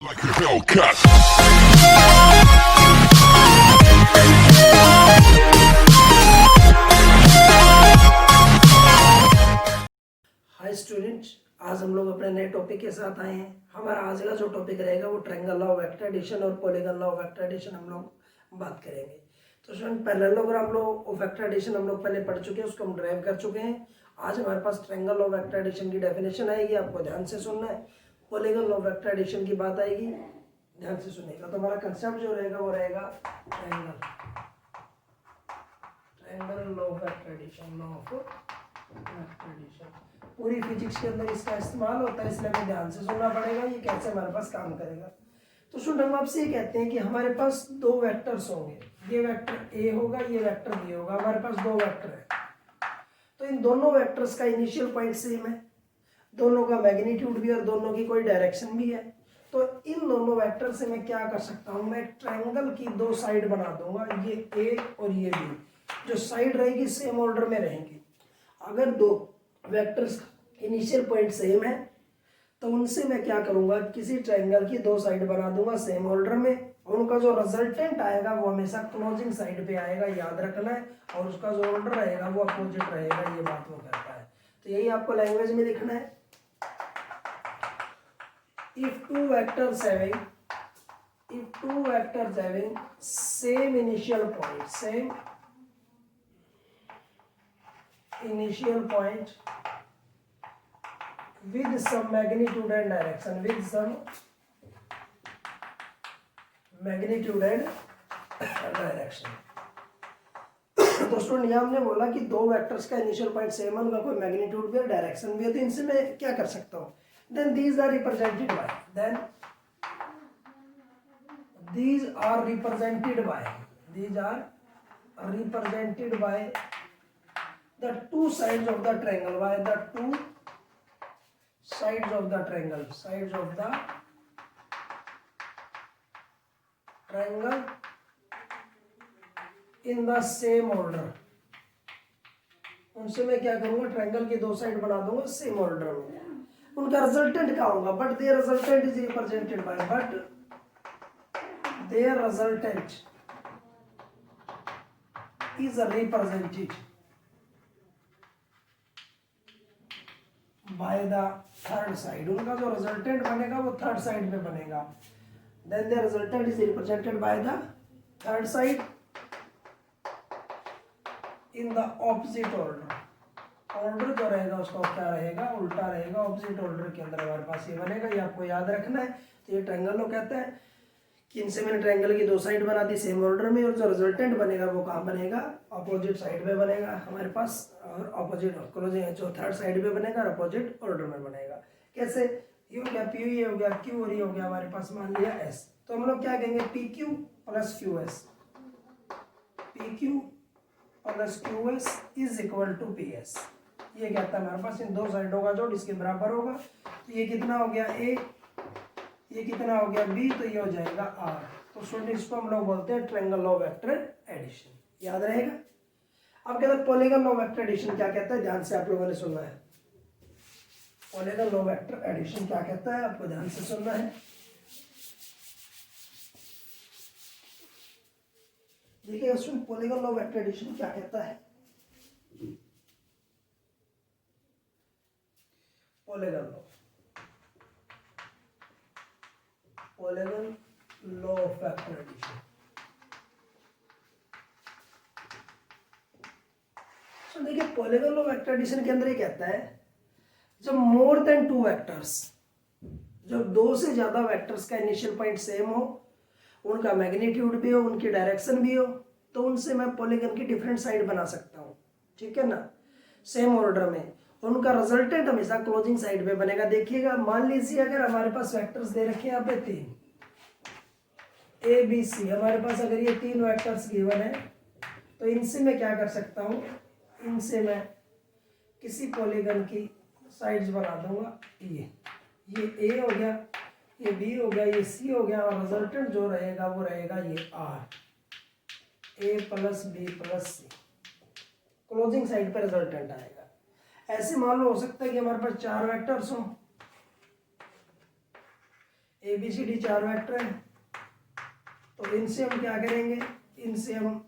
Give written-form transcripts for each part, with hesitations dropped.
Like a Hellcat. Hi student, आज हम लोग अपने नए टॉपिक के साथ आए हैं। हमारा आज का जो टॉपिक रहेगा वो triangle law of vector addition और polygon law of vector addition हम लोग बात करेंगे। तो student, parallelogram law of vector addition हम लोग पहले पढ़ चुके हैं, उसको हम ड्राइव कर चुके हैं। आज हमारे पास triangle law of vector addition की डेफिनेशन आएगी, आपको ध्यान से सुनना है। Polygon law of vector addition की बात आएगी, ध्यान से सुनेगा। तो हमारा कंसेप्ट जो रहेगा वो रहेगा triangle law of vector addition, law of vector addition. पूरी फिजिक्स के अंदर इसका इस्तेमाल होता है, इसलिए हमें ध्यान से सुनना पड़ेगा ये कैसे हमारे पास काम करेगा। तो स्टूडेंट, हम आपसे ये कहते हैं कि हमारे पास दो वेक्टर्स होंगे, ये वेक्टर ए होगा, ये वेक्टर बी होगा। हमारे पास दो वेक्टर है, तो इन दोनों वेक्टर्स का इनिशियल पॉइंट सेम है, दोनों का मैग्नीट्यूड भी और दोनों की कोई डायरेक्शन भी है। तो इन दोनों वेक्टर से मैं क्या कर सकता हूँ, मैं एक ट्रायंगल की दो साइड बना दूंगा, ये ए और ये बी। जो साइड रहेगी सेम ऑर्डर में रहेंगी। अगर दो वेक्टर्स इनिशियल पॉइंट सेम है तो उनसे मैं क्या करूंगा, किसी ट्रायंगल की दो साइड बना दूंगा सेम ऑर्डर में, और उनका जो रिजल्टेंट आएगा वो हमेशा क्लोजिंग साइड पे आएगा, याद रखना है। और उसका जो ऑर्डर रहेगा वो अपोजिट रहेगा, ये बात वो करता है। तो यही आपको लैंग्वेज में लिखना है। If two vectors having same initial point with some magnitude and direction, तो स्टूडेंट, यहाँ हमने बोला कि दो वेक्टर्स का इनिशियल पॉइंट सेम है, उनका कोई मैग्नीट्यूड भी है, डायरेक्शन भी है। तो इनसे मैं क्या कर सकता हूँ, then these are represented by the two sides of the triangle, in the same order। उनसे मैं क्या करूंगा, ट्रायंगल की दो साइड बना दूंगा सेम ऑर्डर में। उनका रिजल्टेंट क्या होगा, but their resultant is represented by the third side. उनका जो रिजल्टेंट बनेगा वो थर्ड साइड पे बनेगा। Then the resultant is represented by the third side in the opposite order. Order जो रहेगा उसका क्या रहेगा, उल्टा रहेगा। ऑपोजिट ऑर्डर के अंदर हमारे पास ये बनेगा, ये आपको याद रखना है। तो ये ट्रायंगल लोग कहते हैं कि इनसे मैंने ट्रायंगल की दो साइड बना दी सेम ऑर्डर में, और जो रिजल्टेंट बनेगा वो कहाँ बनेगा, अपोजिट साइड में बनेगा हमारे पास। और अपोजिट क्लोजिंग जो थर्ड साइड में बनेगा और अपोजिट ऑर्डर में बनेगा। कैसे, ये हो गया पी, ये हो गया क्यू, और ये हो गया हमारे पास मान लिया एस। तो हम लोग क्या कहेंगे, P Q plus Q S, P Q plus Q S is equal to P S. ये कहता है हमारे पास इन दो साइडों का जोड़ इसके बराबर होगा। तो ये कितना हो गया ए, ये कितना हो गया बी, तो ये हो जाएगा आर। तो स्टूडेंट, इसको हम लोग बोलते हैं triangle law of vector addition, याद रहेगा। अब कहते हैं polygon law of vector addition क्या कहता है, ध्यान से आप लोगों ने सुनना है। Polygon law of vector addition क्या कहता है, आपको ध्यान से सुनना है। देखिए student, polygon law of vector addition क्या कहता है। Polygon law of vector addition. तो देखिए, polygon law of vector addition के अंदर ये कहता है, जब मोर देन टू वेक्टर्स, जब दो से ज्यादा वेक्टर्स का इनिशियल पॉइंट सेम हो, उनका मैग्नीट्यूड भी हो, उनकी डायरेक्शन भी हो, तो उनसे मैं पॉलीगॉन की डिफरेंट साइड बना सकता हूँ, ठीक है ना, सेम ऑर्डर में। उनका रिजल्टेंट हमेशा क्लोजिंग साइड पे बनेगा। देखिएगा, मान लीजिए अगर हमारे पास वेक्टर्स दे रखे हैं यहाँ पे तीन, ए बी सी, हमारे पास अगर ये तीन वेक्टर्स गिवन है, तो इनसे मैं क्या कर सकता हूँ, इनसे मैं किसी पॉलीगॉन की साइड्स बना दूंगा। ये ए हो गया, ये बी हो गया, ये सी हो गया, और रिजल्टेंट जो रहेगा वो रहेगा ये R, A plus B plus C. Closing side पर रिजल्टेंट आएगा। ऐसे मान लो हो सकता है कि हमारे पास चार वेक्टर्स हों, A B C D 4 vector है, तो इनसे हम क्या करेंगे, इनसे हम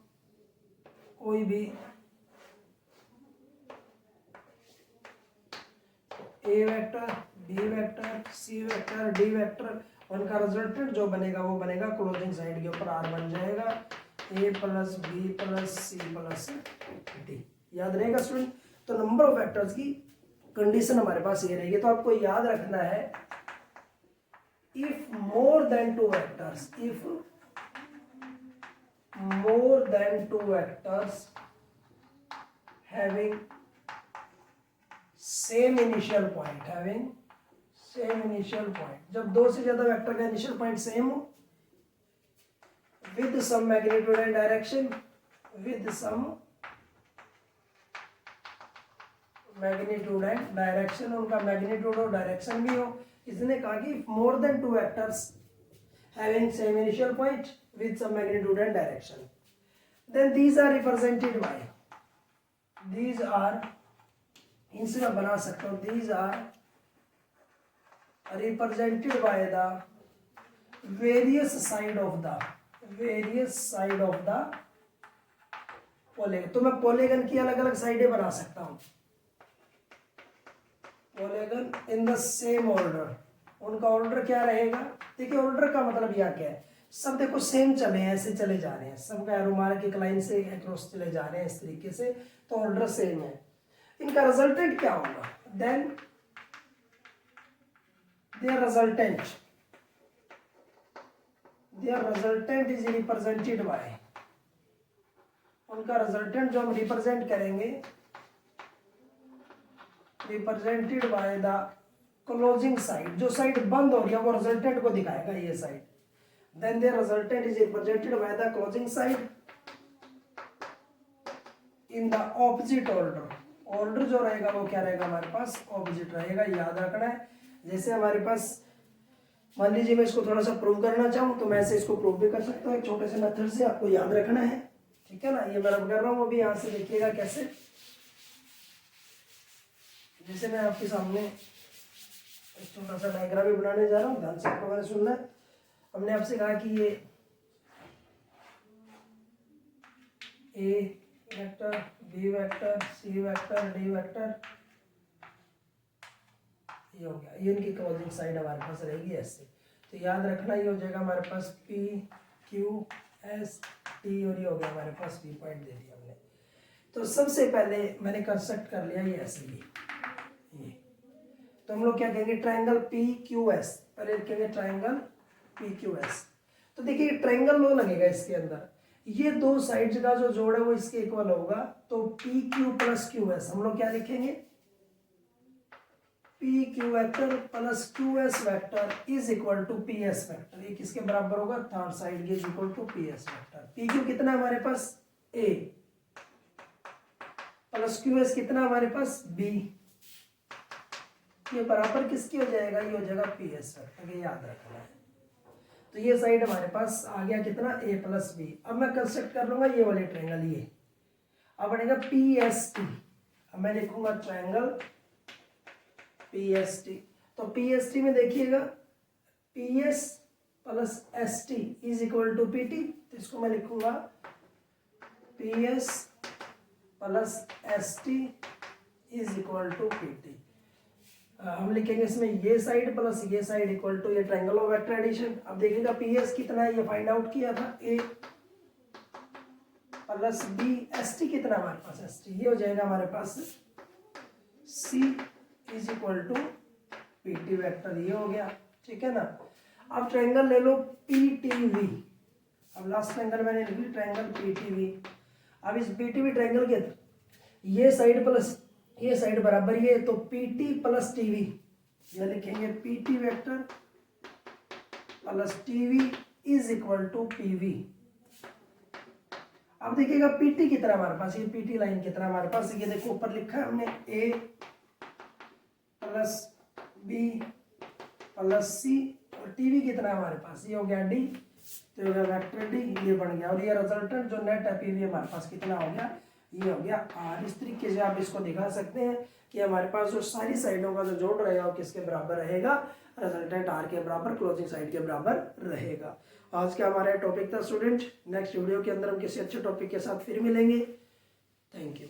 कोई भी ए vector, B vector, C vector, D vector, उनका रिजल्टेंट जो बनेगा वो बनेगा क्लोजिंग साइड के ऊपर आर बन जाएगा, A plus B plus C plus D. याद रहेगा स्टूडेंट। तो नंबर ऑफ वेक्टर्स की कंडीशन हमारे पास ये रहेगी। तो आपको याद रखना है, if more than two vectors, if more than two vectors having same initial point, having same initial point, जब दो से ज्यादा वेक्टर का इनिशियल पॉइंट सेम हो, with some magnitude and direction, with some magnitude and direction, उनका magnitude और direction भी हो। इसने कहा कि मोर than two vectors having same initial point with some magnitude and direction, then these are represented by, these are, इनसे मैं बना सकता हूँ, these are represented by the various side of the polygon। तो मैं पॉलीगन की अलग अलग साइडें बना सकता हूँ, polygon in the same order. उनका ऑर्डर क्या रहेगा, देखिए ऑर्डर का मतलब यह क्या है, सब देखो सेम चले हैं, ऐसे चले जा रहे हैं, सबका एरो मार्क एक लाइन से अक्रॉस चले जा रहे हैं इस तरीके से, तो ऑर्डर सेम है। इनका रिजल्टेंट क्या होगा, then their resultant is represented by, उनका रिजल्टेंट जो हम रिप्रेजेंट करेंगे, represented by the closing side, जो साइड बंद हो गया वो रिजल्टेंट को दिखाएगा, ये side. Then their resultant is represented by the closing side in the opposite order. Order जो रहेगा वो क्या रहेगा, हमारे पास ऑपोजिट रहेगा, याद रखना है। जैसे हमारे पास मान लीजिए मैं इसको थोड़ा सा प्रूव करना चाहूँ तो मैं ऐसे इसको प्रूव भी कर सकता हूँ एक छोटे से मेथड से, आपको याद रखना है, ठीक है ना। ये मैं अब कर रहा हूँ, अभी यहाँ से देखिएगा कैसे। जैसे मैं आपके सामने एक छोटा सा डायग्राम भी बनाने जा रहा हूँ, ध्यान से आपको मैंने सुनना है। हमने आपसे कहा कि ये ए vector, B vector, C vector, D vector, ये हो गया, ये इनकी क्लोजिंग साइड हमारे पास रहेगी ऐसे। तो याद रखना ये हो जाएगा हमारे पास पी क्यू एस टी, और ये हो गया हमारे पास बी पॉइंट दे दिया हमने। तो सबसे पहले मैंने कंस्ट्रक्ट कर लिया ये ऐसे, ये तो हम लोग क्या कहेंगे, ट्रायंगल पी क्यू एस, पहले लिखेंगे ट्रायंगल पी क्यू एस। तो देखिए ट्रायंगल लो लगेगा इसके अंदर, ये दो साइड्स का जो जोड़ है वो इसके इक्वल होगा, तो P Q plus Q S हम लोग क्या लिखेंगे, P Q vector plus Q S vector is equal to P S vector. ये किसके बराबर होगा, थर्ड साइड के is equal to P S vector. P Q कितना हमारे पास ए, प्लस क्यू एस कितना हमारे पास बी, ये बराबर किसकी हो जाएगा, ये हो जाएगा पी एस वेक्टर, ये याद रखना है। तो ये साइड हमारे पास आ गया कितना, ए प्लस बी। अब मैं कंस्ट्रक्ट कर लूंगा ये वाले ट्रायंगल, ये अब बनेगा पी एस टी। अब मैं लिखूंगा ट्रायंगल पी एस टी। तो पी एस टी में देखिएगा P S plus S T is equal to P T, तो इसको मैं लिखूंगा P S plus S T is equal to P T. हम लिखेंगे इसमें ये साइड प्लस ये साइड इक्वल टू ये ट्रायंगल ऑफ वेक्टर एडिशन। अब देखिएगा पी एस कितना है, ये फाइंड आउट किया था, A plus B, S T कितना हमारे पास, एस टी ये हो जाएगा हमारे पास C is equal to P T vector, ये हो गया, ठीक है ना। अब ट्रायंगल ले लो पी टी वी। अब लास्ट ट्रायंगल मैंने लिख ली ट्रायंगल पी टी वी। अब इस पी टी वी ट्रायंगल के ये साइड प्लस ये साइड बराबर ये, तो P T plus T V, ये लिखेंगे P T vector plus T V is equal to P V. अब देखिएगा पी टी कितना हमारे पास, ये पी टी लाइन कितना हमारे पास, ये देखो ऊपर लिखा है हमने ए प्लस बी प्लस सी, और टी वी कितना है हमारे पास, ये हो गया डी, तो ये हो गया वेक्टर डी, ये बन गया। और ये रिजल्टेंट जो नेट है पी वी हमारे पास कितना हो गया, ये हो गया आर। इस तरीके से आप इसको दिखा सकते हैं कि हमारे पास जो सारी साइडों का जो जोड़ रहेगा वो किसके बराबर रहेगा, रिजल्टेंट आर के बराबर क्लोजिंग साइड के बराबर रहेगा। आज का हमारा टॉपिक था स्टूडेंट। नेक्स्ट वीडियो के अंदर हम किसी अच्छे टॉपिक के साथ फिर मिलेंगे। Thank you.